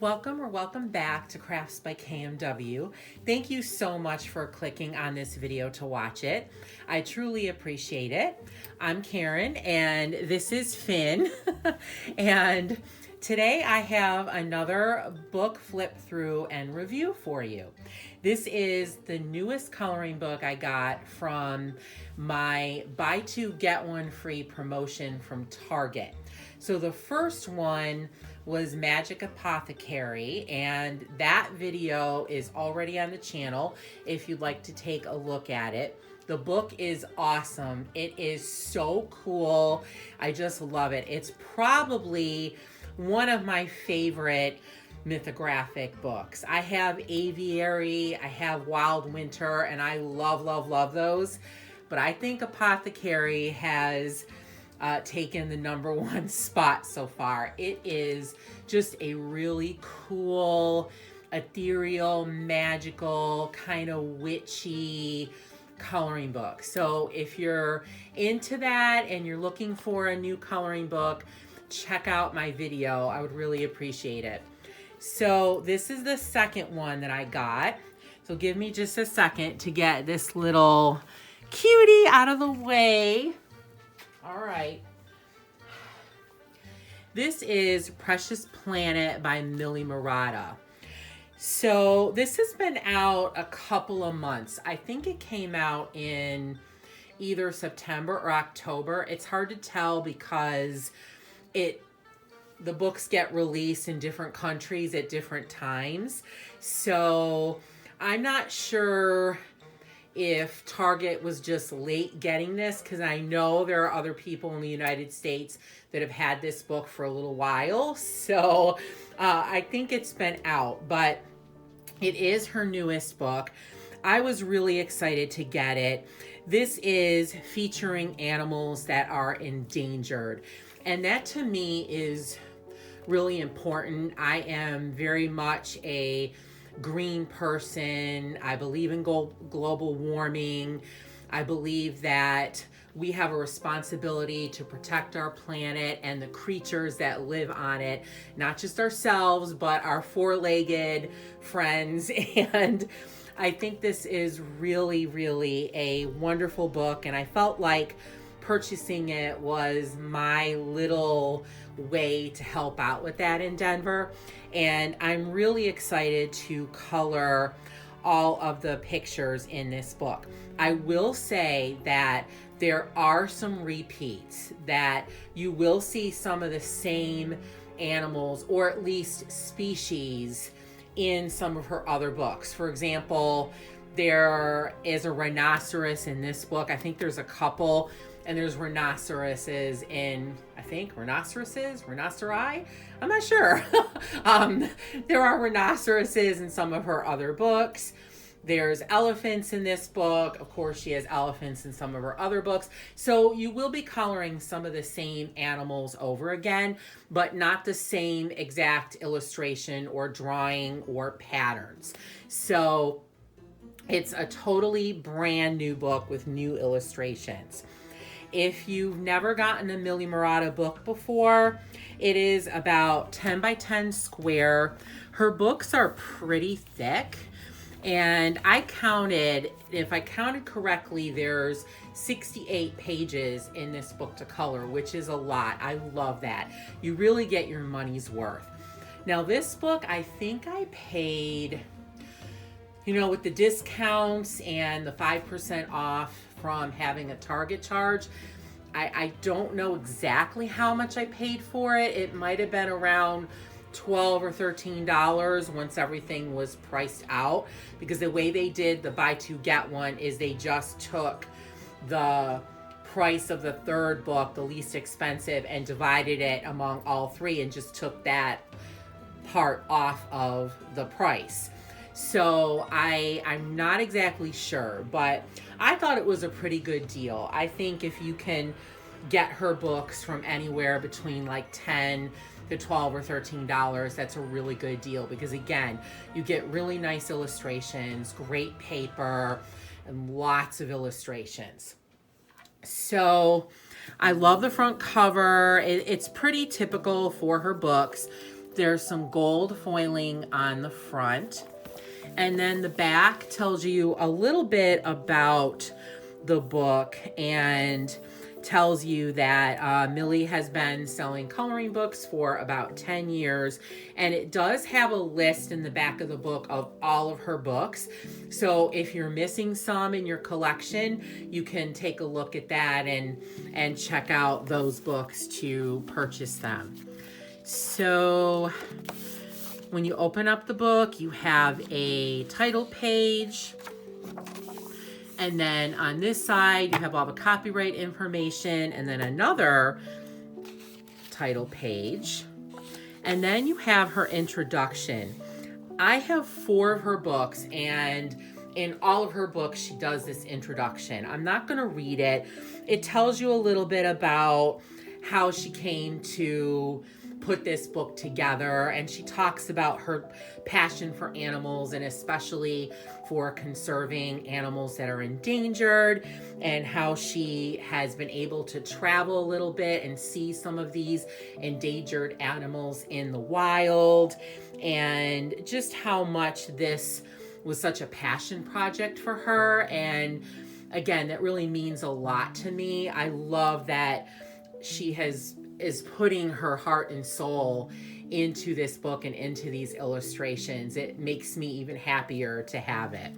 Welcome back to Crafts by KMW. Thank you so much for clicking on this video to watch it. I truly appreciate it. I'm Karen and this is Finn. And today I have another book flip through and review for you. This is the newest coloring book I got from my buy two get one free promotion from Target. So the first one was Magic Apothecary, and that video is already on the channel if you'd like to take a look at it. The book is awesome. It is so cool. I just love it. It's probably one of my favorite mythographic books. I have Aviary, I have Wild Winter, and I love those. But I think Apothecary has taken the #1 spot so far. It is just a really cool, ethereal, magical, kind of witchy coloring book. So if you're into that and you're looking for a new coloring book, check out my video. I would really appreciate it. So this is the second one that I got. So give me just a second to get this little cutie out of the way. All right. This is Precious Planet by Millie Marrotta. So this has been out a couple of months. I think it came out in either September or October. It's hard to tell because the books get released in different countries at different times. So I'm not sure if Target was just late getting this, because I know there are other people in the United States that have had this book for a little while. So I think it's been out, but it is her newest book. I was really excited to get it. This is featuring animals that are endangered. And that to me is really important. I am very much a green person. I believe in global warming. I believe that we have a responsibility to protect our planet and the creatures that live on it, not just ourselves, but our four-legged friends. And I think this is really a wonderful book, and I felt like purchasing it was my little way to help out with that in Denver. And I'm really excited to color all of the pictures in this book. I will say that there are some repeats, that you will see some of the same animals or at least species in some of her other books. For example, there is a rhinoceros in this book. I think there's a couple. And there's rhinoceroses in, rhinoceri? I'm not sure. There are rhinoceroses in some of her other books. There's elephants in this book. Of course, she has elephants in some of her other books. So you will be coloring some of the same animals over again, but not the same exact illustration or drawing or patterns. So it's a totally brand new book with new illustrations. If you've never gotten a Millie Marrotta book before, it is about 10 by 10 square. Her books are pretty thick, and if I counted correctly, there's 68 pages in this book to color, which is a lot. I love that. You really get your money's worth. Now this book, I think I paid, with the discounts and the 5% off from having a Target charge, I don't know exactly how much I paid for it. It might have been around $12 or $13 once everything was priced out, because the way they did the buy two get one is they just took the price of the third book, the least expensive, and divided it among all three and just took that part off of the price. So I'm not exactly sure, but I thought it was a pretty good deal. I think if you can get her books from anywhere between like $10 to $12 or $13, that's a really good deal, because again, you get really nice illustrations, great paper, and lots of illustrations. So I love the front cover. It's pretty typical for her books. There's some gold foiling on the front. And then the back tells you a little bit about the book and tells you that Millie has been selling coloring books for about 10 years. And it does have a list in the back of the book of all of her books. So if you're missing some in your collection, you can take a look at that and check out those books to purchase them. So when you open up the book, you have a title page. And then on this side, you have all the copyright information and then another title page. And then you have her introduction. I have 4 of her books, and in all of her books, she does this introduction. I'm not going to read it. It tells you a little bit about how she came to put this book together, and she talks about her passion for animals and especially for conserving animals that are endangered, and how she has been able to travel a little bit and see some of these endangered animals in the wild, and just how much this was such a passion project for her. And again, that really means a lot to me. I love that she is putting her heart and soul into this book and into these illustrations. It makes me even happier to have it.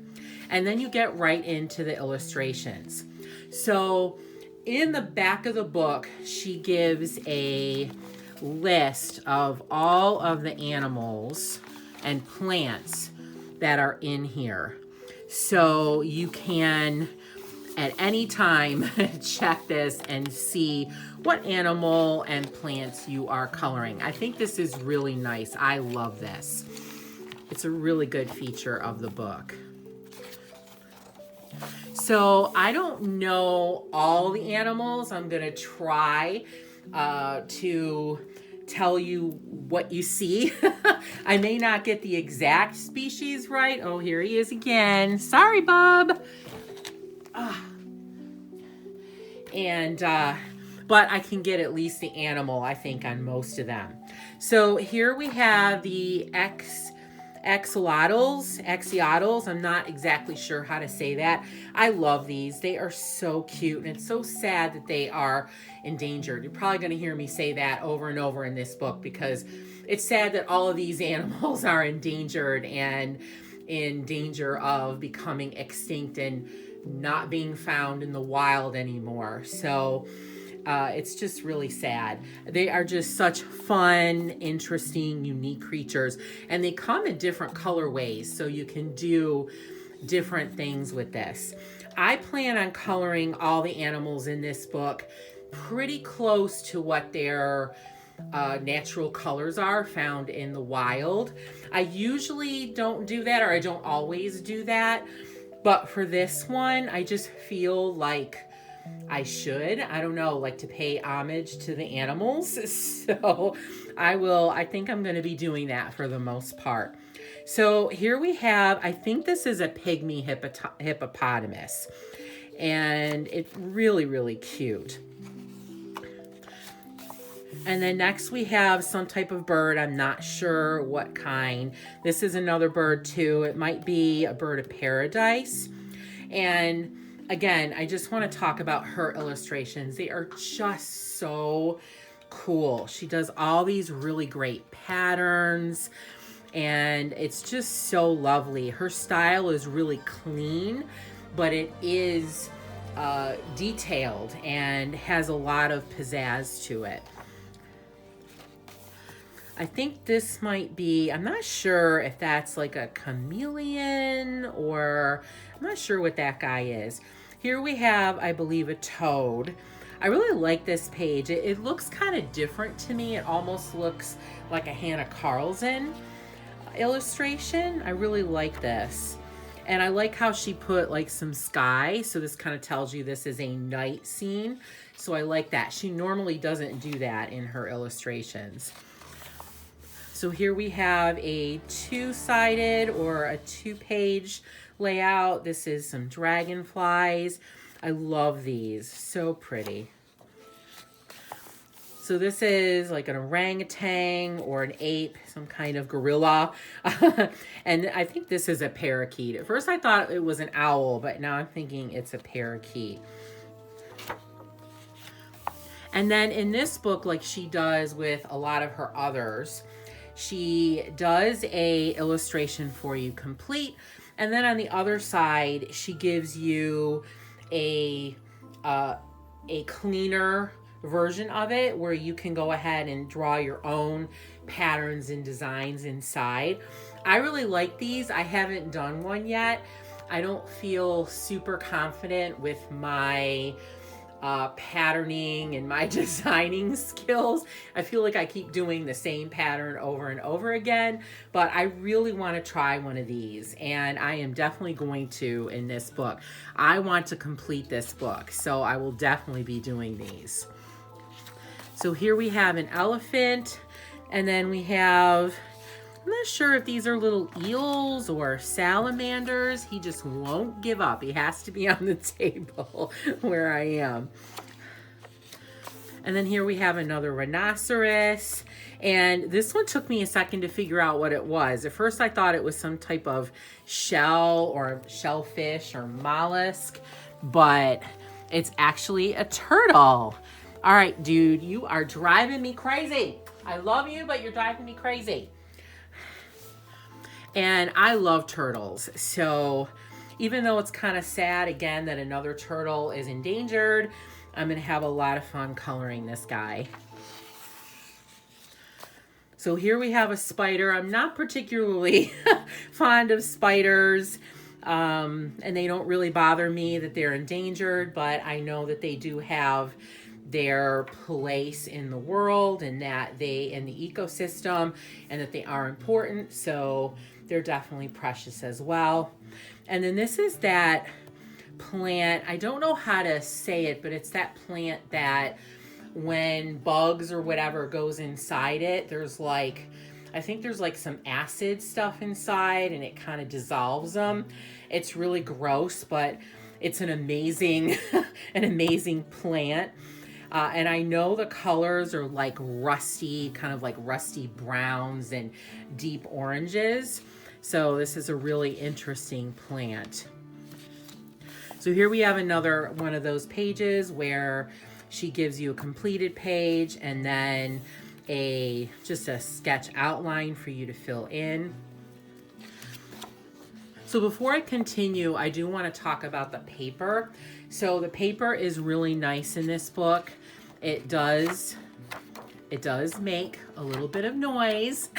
And then you get right into the illustrations. So in the back of the book, she gives a list of all of the animals and plants that are in here. So you can at any time check this and see what animal and plants you are coloring. I think this is really nice. I love this. It's a really good feature of the book. So I don't know all the animals. I'm gonna try to tell you what you see. I may not get the exact species right. Oh, here he is again. Sorry, Bub. But I can get at least the animal, I think, on most of them. So here we have the axolotls. I'm not exactly sure how to say that. I love these. They are so cute, and it's so sad that they are endangered. You're probably going to hear me say that over and over in this book, because it's sad that all of these animals are endangered and in danger of becoming extinct and not being found in the wild anymore. So it's just really sad. They are just such fun, interesting, unique creatures, and they come in different colorways, so you can do different things with this. I plan on coloring all the animals in this book pretty close to what their natural colors are found in the wild. I usually don't do that, or I don't always do that, but for this one, I just feel like I should, I don't know, like to pay homage to the animals. So I think I'm going to be doing that for the most part. So here we have, I think this is a pygmy hippopotamus, and it's really, really cute. And then next we have some type of bird. I'm not sure what kind. This is another bird too. It might be a bird of paradise. And again, I just want to talk about her illustrations. They are just so cool. She does all these really great patterns, and it's just so lovely. Her style is really clean, but it is detailed and has a lot of pizzazz to it. I think this might be, I'm not sure if that's like a chameleon, or I'm not sure what that guy is. Here we have, I believe, a toad. I really like this page. It looks kind of different to me. It almost looks like a Hannah Carlson illustration. I really like this. And I like how she put like some sky. So this kind of tells you this is a night scene. So I like that. She normally doesn't do that in her illustrations. So here we have a two-sided or a two-page layout. This is some dragonflies. I love these, so pretty. So this is like an orangutan or an ape, some kind of gorilla. And I think this is a parakeet. At first I thought it was an owl, but now I'm thinking it's a parakeet. And then in this book, like she does with a lot of her others, she does a illustration for you complete. And then on the other side, she gives you a cleaner version of it where you can go ahead and draw your own patterns and designs inside. I really like these. I haven't done one yet. I don't feel super confident with my patterning and my designing skills. I feel like I keep doing the same pattern over and over again, but I really want to try one of these, and I am definitely going to in this book. I want to complete this book, so I will definitely be doing these. So here we have an elephant, and then we have, I'm not sure if these are little eels or salamanders. He just won't give up. He has to be on the table where I am. And then here we have another rhinoceros. And this one took me a second to figure out what it was. At first I thought it was some type of shell or shellfish or mollusk, but it's actually a turtle. All right, dude, you are driving me crazy. I love you, but you're driving me crazy. And I love turtles. So even though it's kind of sad, again, that another turtle is endangered, I'm going to have a lot of fun coloring this guy. So here we have a spider. I'm not particularly fond of spiders. And they don't really bother me that they're endangered, but I know that they do have their place in the world and that they in the ecosystem and that they are important. So they're definitely precious as well. And then this is that plant. I don't know how to say it, but it's that plant that when bugs or whatever goes inside it, there's like, I think there's like some acid stuff inside and it kind of dissolves them. It's really gross, but it's an amazing, an amazing plant. And I know the colors are like rusty, kind of like rusty browns and deep oranges. So this is a really interesting plant. So here we have another one of those pages where she gives you a completed page and then just a sketch outline for you to fill in. So before I continue, I do want to talk about the paper. So the paper is really nice in this book. It does make a little bit of noise.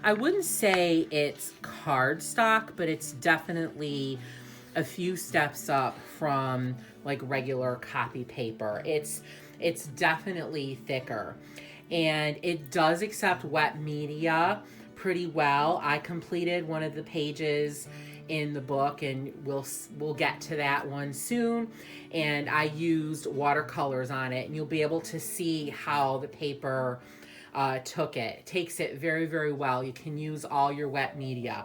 I wouldn't say it's cardstock, but it's definitely a few steps up from like regular copy paper. It's definitely thicker, and it does accept wet media pretty well. I completed one of the pages in the book, and we'll get to that one soon, and I used watercolors on it, and you'll be able to see how the paper took it. It takes it very, very well. You can use all your wet media.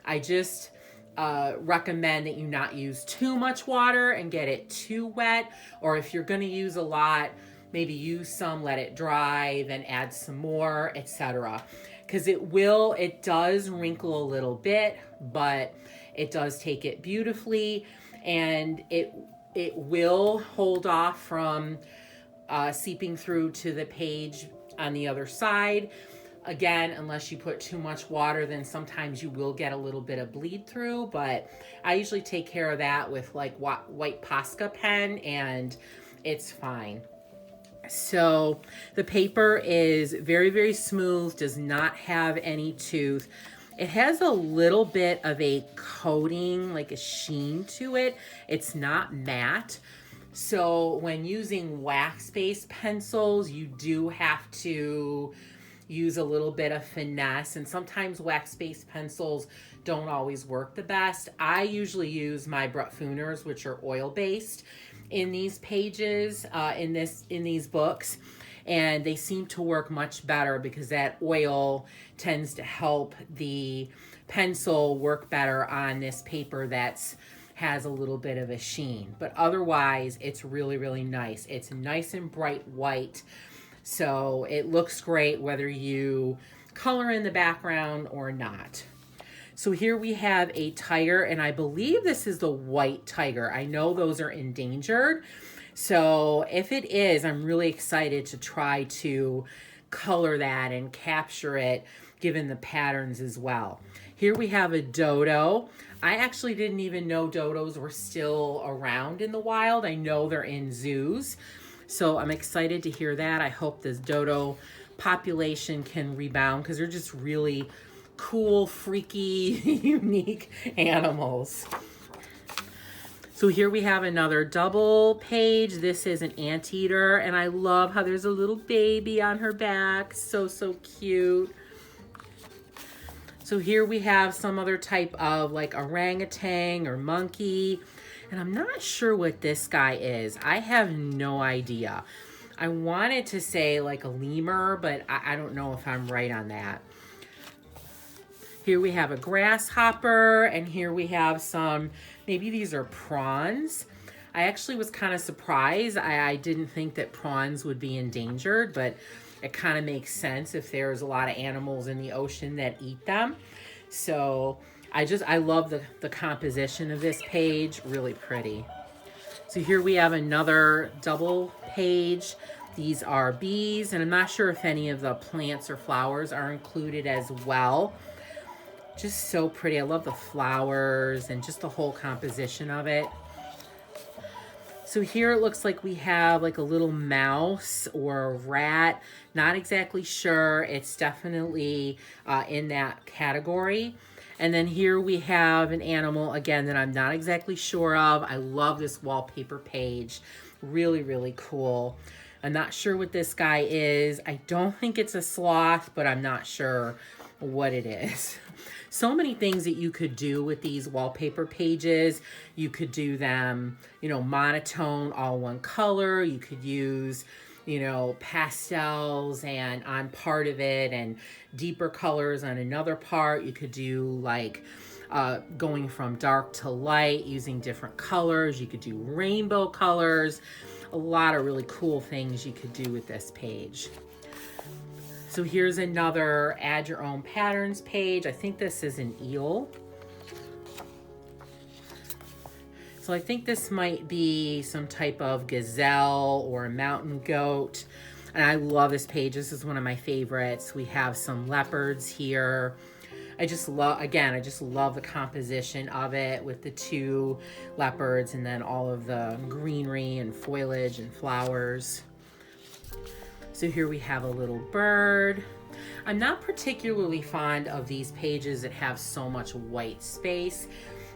I just recommend that you not use too much water and get it too wet, or if you're going to use a lot, maybe use some, let it dry, then add some more, etc. Because it does wrinkle a little bit, but it does take it beautifully, and it will hold off from seeping through to the page on the other side. Again, unless you put too much water, then sometimes you will get a little bit of bleed through, but I usually take care of that with like white Posca pen, and it's fine. So the paper is very, very smooth, does not have any tooth. It has a little bit of a coating, like a sheen to it. It's not matte. So when using wax-based pencils, you do have to use a little bit of finesse, and sometimes wax-based pencils don't always work the best. I usually use my Brutfuners, which are oil-based, in these pages, in these books, and they seem to work much better because that oil tends to help the pencil work better on this paper that's has a little bit of a sheen. But otherwise, it's really, really nice. It's nice and bright white. So it looks great whether you color in the background or not. So here we have a tiger, and I believe this is the white tiger. I know those are endangered. So if it is, I'm really excited to try to color that and capture it given the patterns as well. Here we have a dodo. I actually didn't even know dodos were still around in the wild. I know they're in zoos. So I'm excited to hear that. I hope this dodo population can rebound because they're just really cool, freaky, unique animals. So here we have another double page. This is an anteater, and I love how there's a little baby on her back. So, so cute. So here we have some other type of like orangutan or monkey, and I'm not sure what this guy is. I have no idea. I wanted to say like a lemur, but I don't know if I'm right on that. Here we have a grasshopper, and here we have some, maybe these are prawns. I actually was kind of surprised. I didn't think that prawns would be endangered, but it kind of makes sense if there's a lot of animals in the ocean that eat them. So I love the composition of this page, really pretty. So here we have another double page. These are bees, and I'm not sure if any of the plants or flowers are included as well. Just so pretty. I love the flowers and just the whole composition of it. So here it looks like we have like a little mouse or a rat. Not exactly sure. It's definitely in that category. And then here we have an animal, again, that I'm not exactly sure of. I love this wallpaper page. Really, really cool. I'm not sure what this guy is. I don't think it's a sloth, but I'm not sure what it is. So many things that you could do with these wallpaper pages. You could do them, you know, monotone, all one color. You could use, you know, pastels and on part of it and deeper colors on another part. You could do like going from dark to light using different colors. You could do rainbow colors. A lot of really cool things you could do with this page. So here's another add your own patterns page. I think this is an eel. So I think this might be some type of gazelle or a mountain goat. And I love this page. This is one of my favorites. We have some leopards here. I just love the composition of it with the two leopards and then all of the greenery and foliage and flowers. So here we have a little bird. I'm not particularly fond of these pages that have so much white space.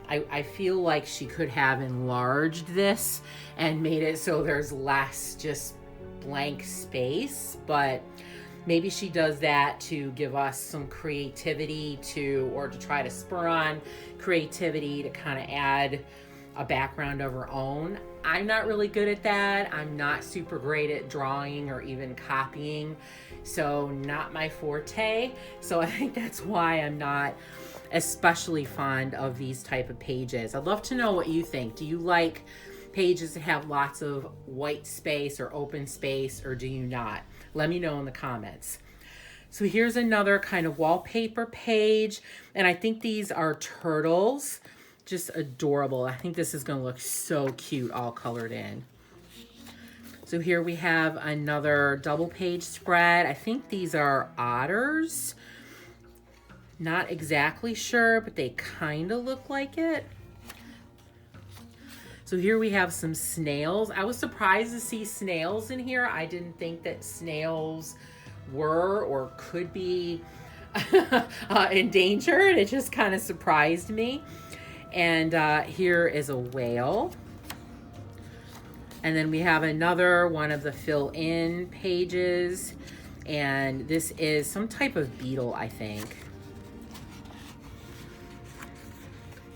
I feel like she could have enlarged this and made it so there's less just blank space, but maybe she does that to give us some creativity or to try to spur on creativity to kind of add a background of her own. I'm not really good at that. I'm not super great at drawing or even copying, so not my forte. So I think that's why I'm not especially fond of these type of pages. I'd love to know what you think. Do you like pages that have lots of white space or open space, or do you not? Let me know in the comments. So here's another kind of wallpaper page, and I think these are turtles. Just adorable. I think this is going to look so cute all colored in. So here we have another double page spread. I think these are otters. Not exactly sure, but they kind of look like it. So here we have some snails. I was surprised to see snails in here. I didn't think that snails were or could be endangered. It just kind of surprised me. And here is a whale. And then we have another one of the fill-in pages. And this is some type of beetle, I think.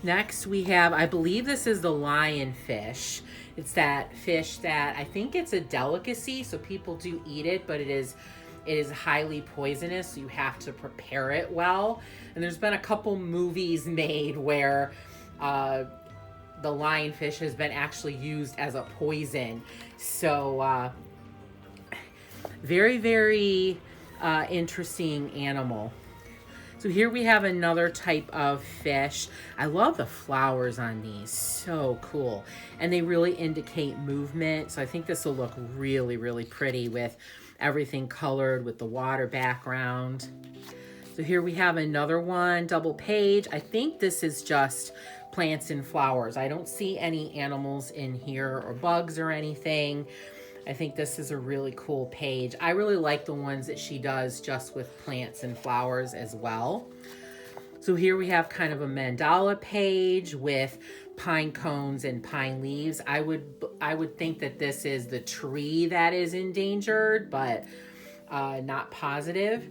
Next we have, I believe this is the lionfish. It's that fish that I think it's a delicacy, so people do eat it, but it is highly poisonous, so you have to prepare it well. And there's been a couple movies made where the lionfish has been actually used as a poison. So Very, very interesting animal. So here we have another type of fish. I love the flowers on these, so cool. And they really indicate movement. So I think this will look really, really pretty with everything colored with the water background. So here we have another one, double page. I think this is just plants and flowers. I don't see any animals in here or bugs or anything. I think this is a really cool page. I really like the ones that she does just with plants and flowers as well. So here we have kind of a mandala page with pine cones and pine leaves. I would think that this is the tree that is endangered, but not positive.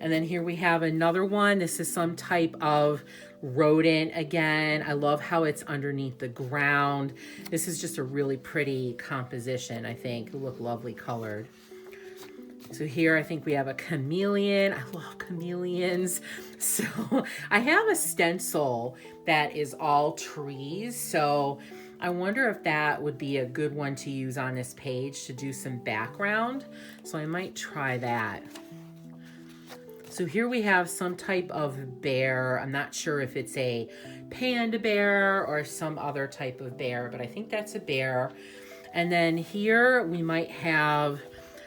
And then here we have another one. This is some type of rodent again. I love how it's underneath the ground. This is just a really pretty composition, I think. It'll look lovely colored. So here I think we have a chameleon. I love chameleons. So I have a stencil that is all trees. So I wonder if that would be a good one to use on this page to do some background. So I might try that. So here we have some type of bear. I'm not sure if it's a panda bear or some other type of bear, but I think that's a bear. And then here we might have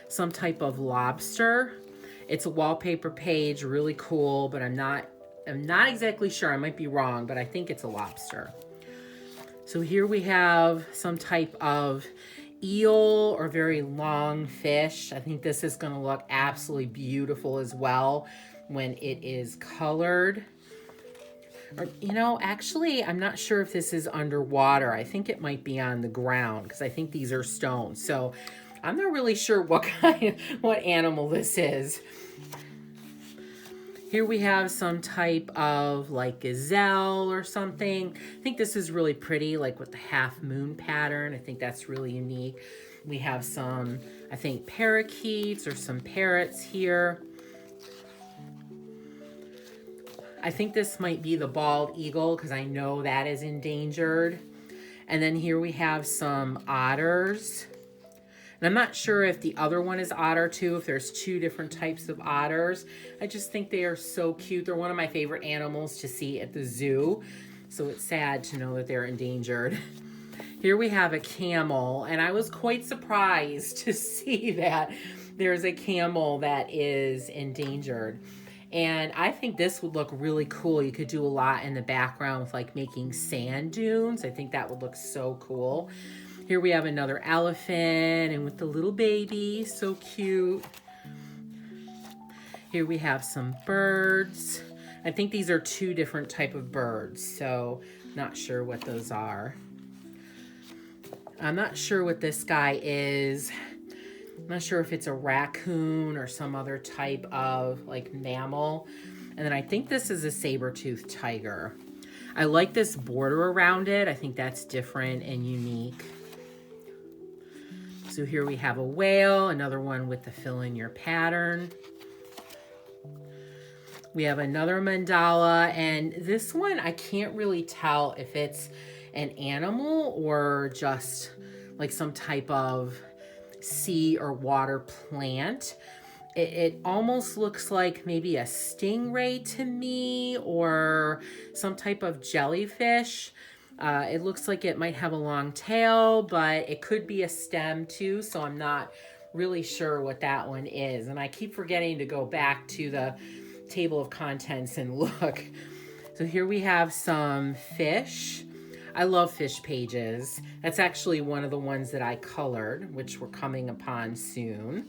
some type of lobster. It's a wallpaper page, really cool, but I'm not exactly sure. I might be wrong, but I think it's a lobster. So here we have some type of eel or very long fish. I think this is going to look absolutely beautiful as well when it is colored. Or, you know, actually, I'm not sure if this is underwater. I think it might be on the ground because I think these are stones. So I'm not really sure what animal this is. Here we have some type of like gazelle or something. I think this is really pretty, like with the half moon pattern. I think that's really unique. We have some, I think, parakeets or some parrots here. I think this might be the bald eagle because I know that is endangered. And then here we have some otters. And I'm not sure if the other one is otter too, if there's two different types of otters. I just think they are so cute. They're one of my favorite animals to see at the zoo. So it's sad to know that they're endangered. Here we have a camel, and I was quite surprised to see that there's a camel that is endangered. And I think this would look really cool. You could do a lot in the background with like making sand dunes. I think that would look so cool. Here we have another elephant and with the little baby, so cute. Here we have some birds. I think these are two different type of birds, so not sure what those are. I'm not sure what this guy is. I'm not sure if it's a raccoon or some other type of like mammal. And then I think this is a saber-toothed tiger. I like this border around it. I think that's different and unique. So here we have a whale, another one with the fill in your pattern. We have another mandala, and this one I can't really tell if it's an animal or just like some type of sea or water plant. It almost looks like maybe a stingray to me or some type of jellyfish. It looks like it might have a long tail, but it could be a stem too, so I'm not really sure what that one is. And I keep forgetting to go back to the table of contents and look. So here we have some fish. I love fish pages. That's actually one of the ones that I colored, which we're coming upon soon.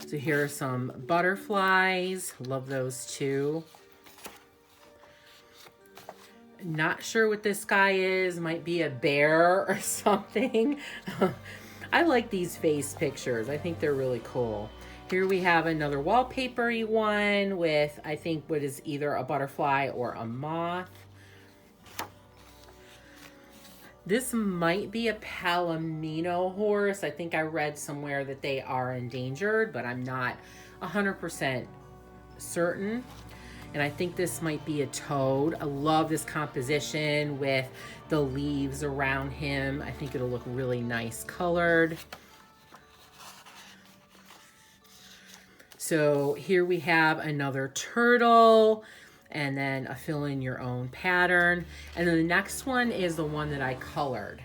So here are some butterflies. Love those too. Not sure what this guy is. Might be a bear or something. I like these face pictures. I think they're really cool. Here we have another wallpapery one with, I think, what is either a butterfly or a moth. This might be a palomino horse. I think I read somewhere that they are endangered, but I'm not 100% certain. And I think this might be a toad. I love this composition with the leaves around him. I think it'll look really nice colored. So here we have another turtle, and then a fill in your own pattern. And then the next one is the one that I colored.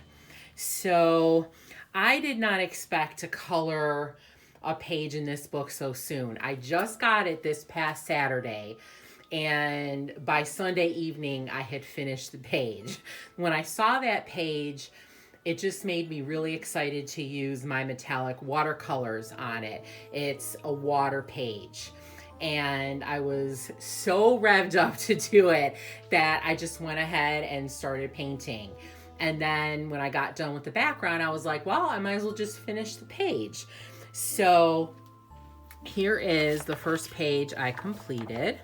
So I did not expect to color a page in this book so soon. I just got it this past Saturday, and by Sunday evening I had finished the page. When I saw that page, it just made me really excited to use my metallic watercolors on it. It's a water page. And I was so revved up to do it that I just went ahead and started painting. And then when I got done with the background, I was like, well, I might as well just finish the page. So here is the first page I completed.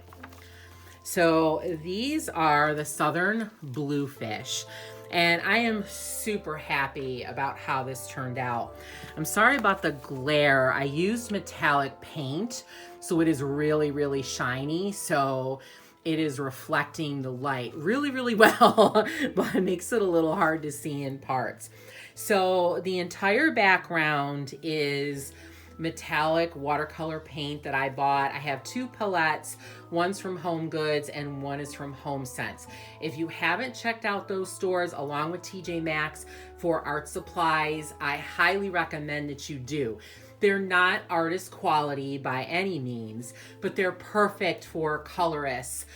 So these are the southern bluefish, and I am super happy about how this turned out. I'm sorry about the glare. I used metallic paint, so it is really, really shiny. So it is reflecting the light really, really well, but it makes it a little hard to see in parts. So the entire background is metallic watercolor paint that I bought. I have 2 palettes. One's from Home Goods and one is from HomeSense. If you haven't checked out those stores along with TJ Maxx for art supplies, I highly recommend that you do. They're not artist quality by any means, but they're perfect for colorists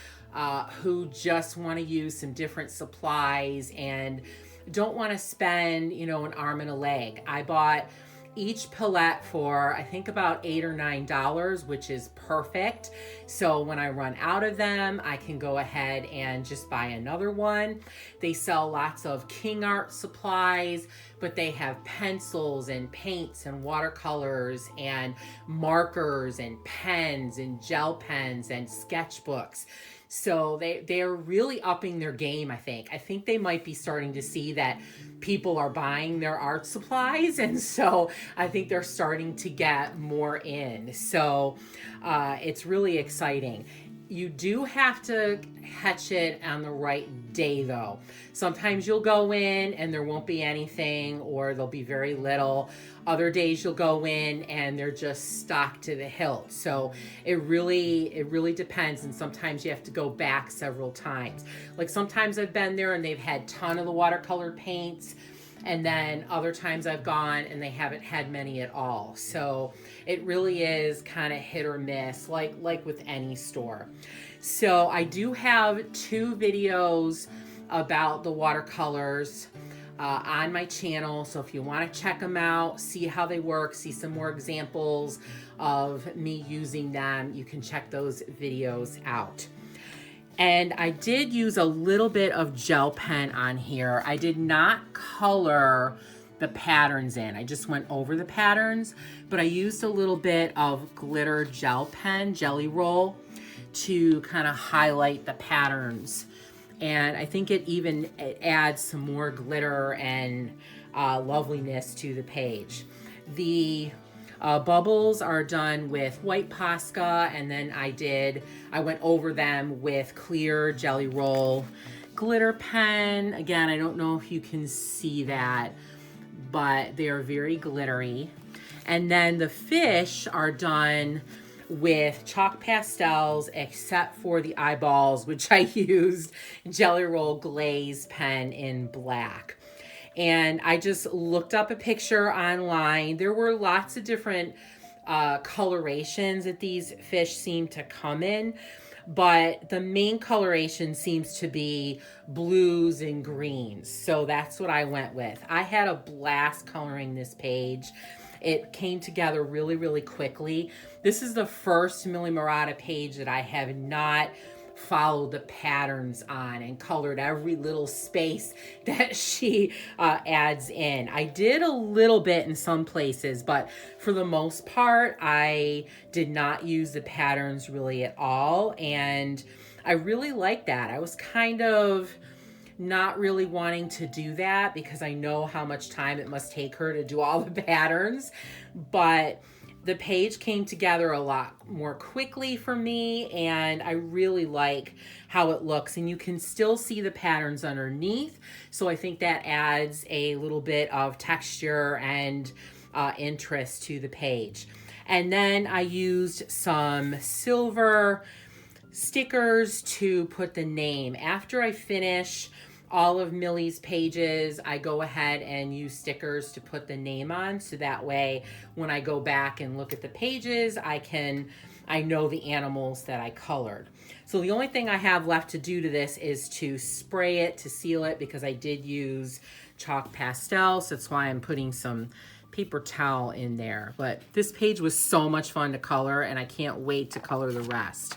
who just want to use some different supplies and don't want to spend, you know, an arm and a leg. I bought each palette for I think about $8 or $9, which is perfect. So when I run out of them, I can go ahead and just buy another one. They sell lots of King Art supplies, but they have pencils and paints and watercolors and markers and pens and gel pens and sketchbooks. So they're really upping their game, I think. I think they might be starting to see that people are buying their art supplies, and so I think they're starting to get more in. So it's really exciting. You do have to catch it on the right day, though. Sometimes you'll go in and there won't be anything, or there'll be very little. Other days you'll go in and they're just stocked to the hilt. So it really depends, and sometimes you have to go back several times. Like sometimes I've been there and they've had a ton of the watercolor paints, and then other times I've gone and they haven't had many at all. So it really is kind of hit or miss, like with any store. So I do have 2 videos about the watercolors on my channel. So if you want to check them out, see how they work, see some more examples of me using them, you can check those videos out. And I did use a little bit of gel pen on here. I did not color the patterns in. I just went over the patterns, but I used a little bit of glitter gel pen, Jelly Roll, to kind of highlight the patterns. And I think it adds some more glitter and loveliness to the page. The bubbles are done with white Posca, and then I went over them with clear Jelly Roll glitter pen. Again, I don't know if you can see that, but they are very glittery. And then the fish are done with chalk pastels, except for the eyeballs, which I used Jelly Roll glaze pen in black. And I just looked up a picture online. There were lots of different colorations that these fish seem to come in, but the main coloration seems to be blues and greens. So that's what I went with. I had a blast coloring this page. It came together really, really quickly. This is the first Millie Marrotta page that I have not followed the patterns on and colored every little space that she adds in. I did a little bit in some places, but for the most part, I did not use the patterns really at all. And I really like that. I was kind of not really wanting to do that because I know how much time it must take her to do all the patterns, but the page came together a lot more quickly for me, and I really like how it looks, and you can still see the patterns underneath, so I think that adds a little bit of texture and interest to the page. And then I used some silver stickers to put the name. After I finish all of Millie's pages, I go ahead and use stickers to put the name on, so that way when I go back and look at the pages, I know the animals that I colored. So the only thing I have left to do to this is to spray it to seal it, because I did use chalk pastel, so that's why I'm putting some paper towel in there. But this page was so much fun to color, and I can't wait to color the rest.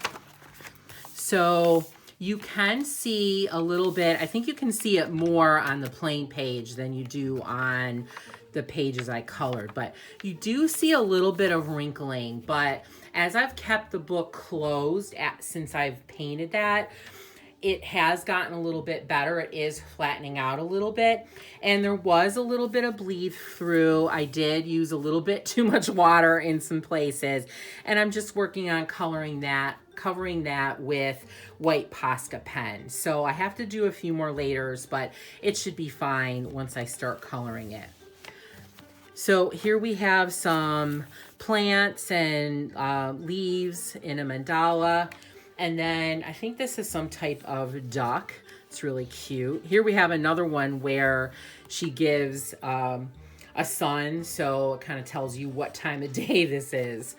So you can see a little bit, I think you can see it more on the plain page than you do on the pages I colored, but you do see a little bit of wrinkling. But as I've kept the book closed since I've painted that, it has gotten a little bit better. It is flattening out a little bit, and there was a little bit of bleed through. I did use a little bit too much water in some places, and I'm just working on covering that with white Posca pen. So I have to do a few more layers, but it should be fine once I start coloring it. So here we have some plants and leaves in a mandala. And then I think this is some type of duck. It's really cute. Here we have another one where she gives a sun, so it kind of tells you what time of day this is.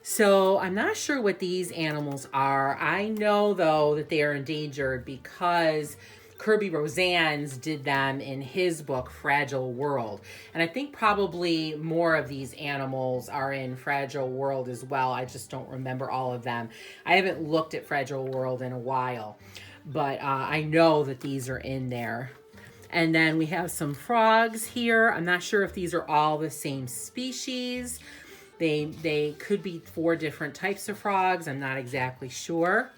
So I'm not sure what these animals are. I know, though, that they are endangered because Kirby Rosan's did them in his book, Fragile World. And I think probably more of these animals are in Fragile World as well. I just don't remember all of them. I haven't looked at Fragile World in a while, but I know that these are in there. And then we have some frogs here. I'm not sure if these are all the same species. They could be 4 different types of frogs. I'm not exactly sure.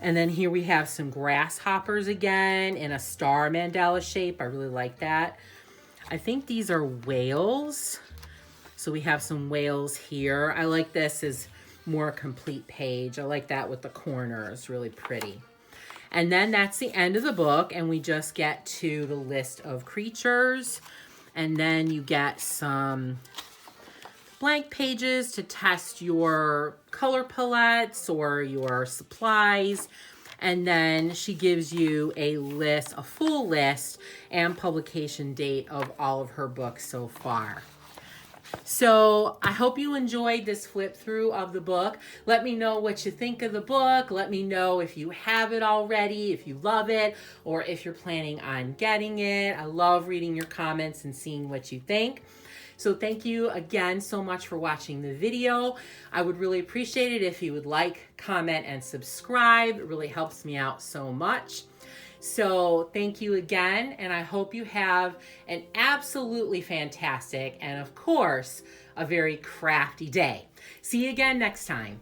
And then here we have some grasshoppers again in a star mandala shape. I really like that. I think these are whales. So we have some whales here. I like this as more complete page. I like that with the corners, really pretty. And then that's the end of the book, and we just get to the list of creatures. And then you get some blank pages to test your color palettes or your supplies. And then she gives you a full list and publication date of all of her books so far. So I hope you enjoyed this flip through of the book. Let me know what you think of the book. Let me know if you have it already, if you love it, or if you're planning on getting it. I love reading your comments and seeing what you think. So thank you again so much for watching the video. I would really appreciate it if you would like, comment, and subscribe. It really helps me out so much. So thank you again, and I hope you have an absolutely fantastic and, of course, a very crafty day. See you again next time.